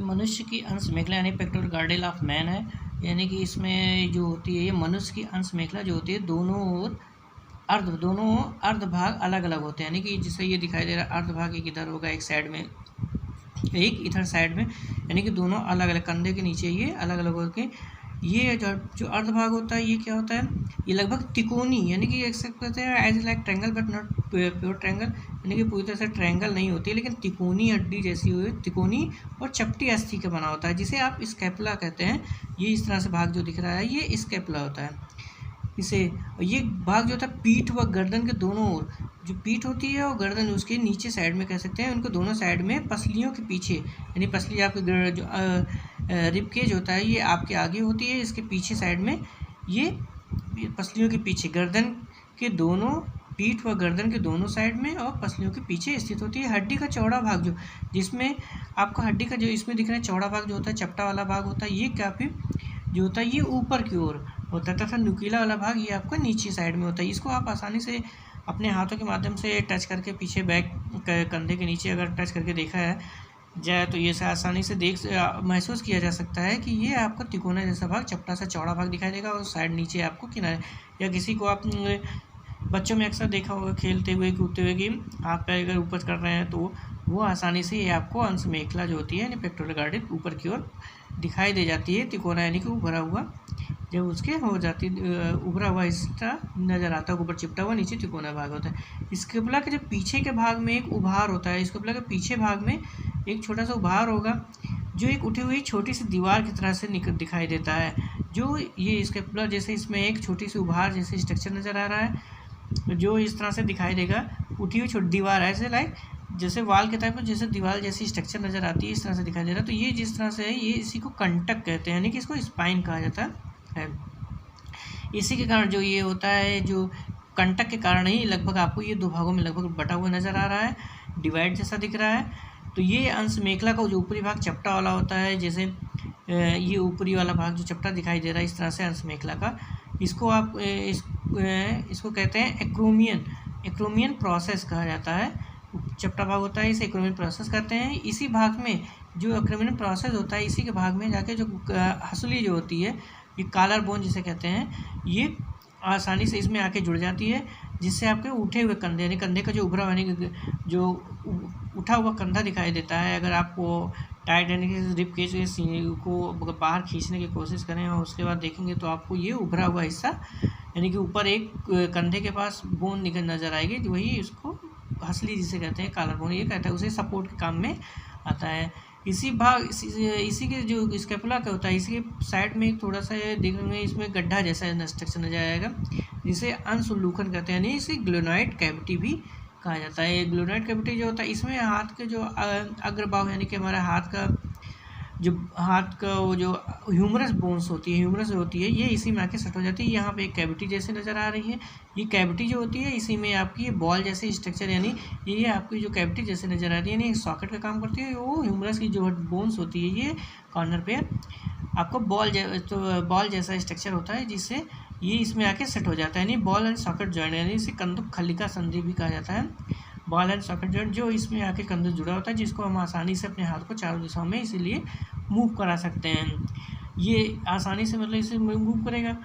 मनुष्य की अंश मेखला यानी पेक्टोरल गार्डल ऑफ मैन है, यानी कि इसमें जो होती है ये मनुष्य की अंश मेखला जो होती है दोनों अर्ध भाग अलग अलग होते हैं, यानी कि जिससे ये दिखाई दे रहा है अर्ध भाग एक इधर होगा एक साइड में, एक इधर साइड में, यानी कि दोनों अलग अलग कंधे के नीचे ये अलग अलग होकर ये जो अर्ध भाग होता है ये क्या होता है, ये लगभग तिकोनी यानी कि एक्सेप्ट करते हैं as like triangle but not pure triangle, यानी कि पूरी तरह से ट्रायंगल नहीं होती है लेकिन तिकोनी हड्डी जैसी हुई तिकोनी और चपटी अस्थि का बना होता है, जिसे आप स्कैपुला कहते हैं। ये इस तरह से भाग जो दिख रहा है ये स्कैपुला होता है। इसे ये भाग जो होता है पीठ व गर्दन के दोनों ओर, जो पीठ होती है और गर्दन उसके नीचे साइड में कह सकते हैं, उनको दोनों साइड में पसलियों के पीछे, यानी पसली आपके जो रिब केज होता है ये आपके आगे होती है, इसके पीछे साइड में ये पसलियों के पीछे गर्दन के दोनों, पीठ व गर्दन के दोनों साइड में और पसलियों के पीछे स्थित होती है। हड्डी का चौड़ा भाग जो जिसमें आपका हड्डी का जो इसमें दिख रहा है चौड़ा भाग जो होता है चपटा वाला भाग होता है, ये काफ़ी जो होता है ये ऊपर की ओर होता है तथा नुकीला वाला भाग ये आपका नीचे साइड में होता है। इसको आप आसानी से अपने हाथों के माध्यम से टच करके पीछे बैक कंधे के नीचे अगर टच करके देखा है जाए तो ये आसानी से महसूस किया जा सकता है कि ये आपका तिकोना जैसा भाग चपटा सा चौड़ा भाग दिखाई देगा और साइड नीचे आपको किनारे, या किसी को आप बच्चों में अक्सर देखा होगा खेलते हुए कूदते हुए कि हाथ पैर अगर ऊपर कर रहे हैं तो वो आसानी से ये आपको अंश मेखला जो होती है यानी पेक्टोरल गार्डल ऊपर की ओर दिखाई दे जाती है। तिकोना यानी कि उभरा हुआ जब उसके हो जाती उभरा हुआ हिस्सा नज़र आता है, ऊपर चिपटा हुआ नीचे तिकोना भाग होता है। स्कैपुला के जब पीछे के भाग में एक उभार होता है, स्कैपुला के पीछे भाग में एक छोटा सा उभार होगा जो एक उठी हुई छोटी सी दीवार की तरह से दिखाई देता है। जो ये स्कैपुला जैसे इसमें एक छोटी सी उभार जैसे स्ट्रक्चर नज़र आ रहा है जो इस तरह से दिखाई देगा, उठी हुई छोटी दीवार ऐसे लाइक जैसे वाल के टाइप में जैसे दीवार जैसी स्ट्रक्चर नज़र आती है इस तरह से दिखाई दे रहा है। तो ये जिस तरह से है ये इसी को कंटक कहते हैं, यानी कि इसको स्पाइन कहा जाता है। इसी के कारण जो ये होता है जो कंटक के कारण ही लगभग आपको ये दो भागों में लगभग बटा हुआ नज़र आ रहा है, डिवाइड जैसा दिख रहा है। तो ये अंश मेखला का जो ऊपरी भाग चपटा वाला होता है, जैसे ये ऊपरी वाला भाग जो चपटा दिखाई दे रहा है इस तरह से अंश मेखला का, इसको आप इसको कहते हैं एक्रोमियन प्रोसेस कहा जाता है। चपटा भाग होता है इसे एक्रोमियन प्रोसेस कहते हैं। इसी भाग में जो एक्रोमियन प्रोसेस होता है इसी के भाग में जाके जो हंसली जो होती है ये कॉलर बोन जिसे कहते हैं ये आसानी से इसमें आके जुड़ जाती है, जिससे आपके उठे हुए कंधे यानी कंधे का जो उभरा यानी जो उठा हुआ कंधा दिखाई देता है। अगर आपको टाइट यानी कि रिब केज के सीने को बाहर खींचने की कोशिश करें और उसके बाद देखेंगे तो आपको ये उभरा हुआ हिस्सा यानी कि ऊपर एक कंधे के पास बोन निकल नज़र आएगी, तो वही इसको हंसली जिसे कहते हैं कॉलर बोन ये कहता है, उसे सपोर्ट के काम में आता है। इसी के जो स्कैपुला का होता है इसी के साइड में एक थोड़ा सा देखेंगे इसमें गड्ढा जैसा स्ट्रक्चर नजर आएगा जिसे अंशुल्लूखन कहते हैं, यानी इसे ग्लोनॉइड कैविटी भी कहा जाता है। ग्लोनॉइड कैविटी जो होता है इसमें हाथ के जो अग्रभाग यानी कि हमारा हाथ का वो जो ह्यूमरस बोन्स होती है ये इसी में आके सेट हो जाती है। यहाँ पे एक कैविटी जैसे नज़र आ रही है, ये कैविटी जो होती है इसी में आपकी ये बॉल जैसे स्ट्रक्चर यानी ये आपकी जो कैविटी जैसे नज़र आ रही है यानी सॉकेट का काम करती है। वो ह्यूमरस की जो बोन्स होती है ये कॉर्नर पे आपको बॉल जैसा स्ट्रक्चर होता है जिससे ये इसमें आके सेट हो जाता है, यानी बॉल एंड सॉकेट जॉइंट, यानी इसे कंदुक खल्लिका संधि भी कहा जाता है। बॉल एंड सॉकेट जॉइंट जो इसमें आके कंधे जुड़ा होता है जिसको हम आसानी से अपने हाथ को चारों दिशाओं में इसीलिए मूव करा सकते हैं। ये आसानी से मतलब इसे मूव करेगा।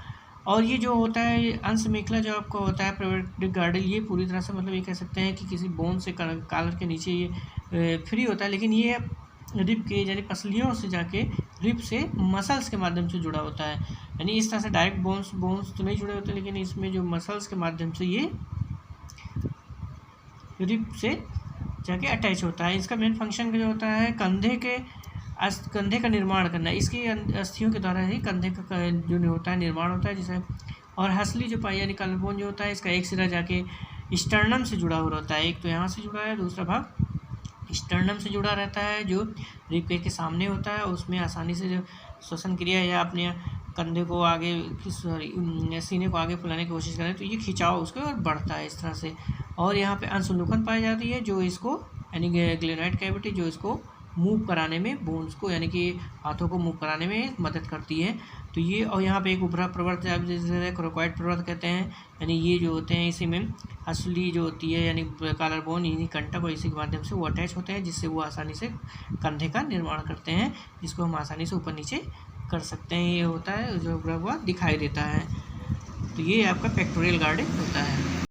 और ये जो होता है अंश मेखला जो आपको होता है पेक्टोरल गार्डल ये पूरी तरह से मतलब ये कह सकते हैं कि किसी बोन से कॉलर के नीचे ये फ्री होता है, लेकिन ये रिब के यानी पसलियों से जाके रिब से मसल्स के माध्यम से जुड़ा होता है, यानी इस तरह से डायरेक्ट बोन्स तो नहीं जुड़े होते लेकिन इसमें जो मसल्स के माध्यम से ये रिब से जाके अटैच होता है। इसका मेन फंक्शन जो होता है कंधे का निर्माण करना, इसकी अस्थियों के द्वारा ही कंधे का जो होता है निर्माण होता है जिसे। और हंसली जो पाई यानी कॉलर बोन जो होता है इसका एक सिरा जाके स्टर्नम से जुड़ा हुआ होता है, एक तो यहाँ से जुड़ा है दूसरा भाग स्टर्नम से जुड़ा रहता है जो रिब केज के सामने होता है। उसमें आसानी से जो श्वसन क्रिया या अपने कंधे को आगे सीने को आगे फुलाने की कोशिश करें तो ये खिंचाव उसके और बढ़ता है इस तरह से। और यहाँ पे अंशुल्लूखन पाई जाती है जो इसको यानी ग्लेनॉइड कैविटी जो इसको मूव कराने में, बोन्स को यानी कि हाथों को मूव कराने में मदद करती है। तो ये और यहाँ पे एक उभरा प्रवर्त आप जैसे क्रोकोइड प्रवर्त कहते हैं, यानी ये जो होते हैं इसी में हंसली जो होती है यानी कॉलर बोन, इन्हीं कंटक और इसी के माध्यम से वो अटैच होते हैं, जिससे वो आसानी से कंधे का निर्माण करते हैं, जिसको हम आसानी से ऊपर नीचे कर सकते हैं। ये होता है जो उभरा हुआ दिखाई देता है। तो ये आपका पेक्टोरियल गार्ड होता है।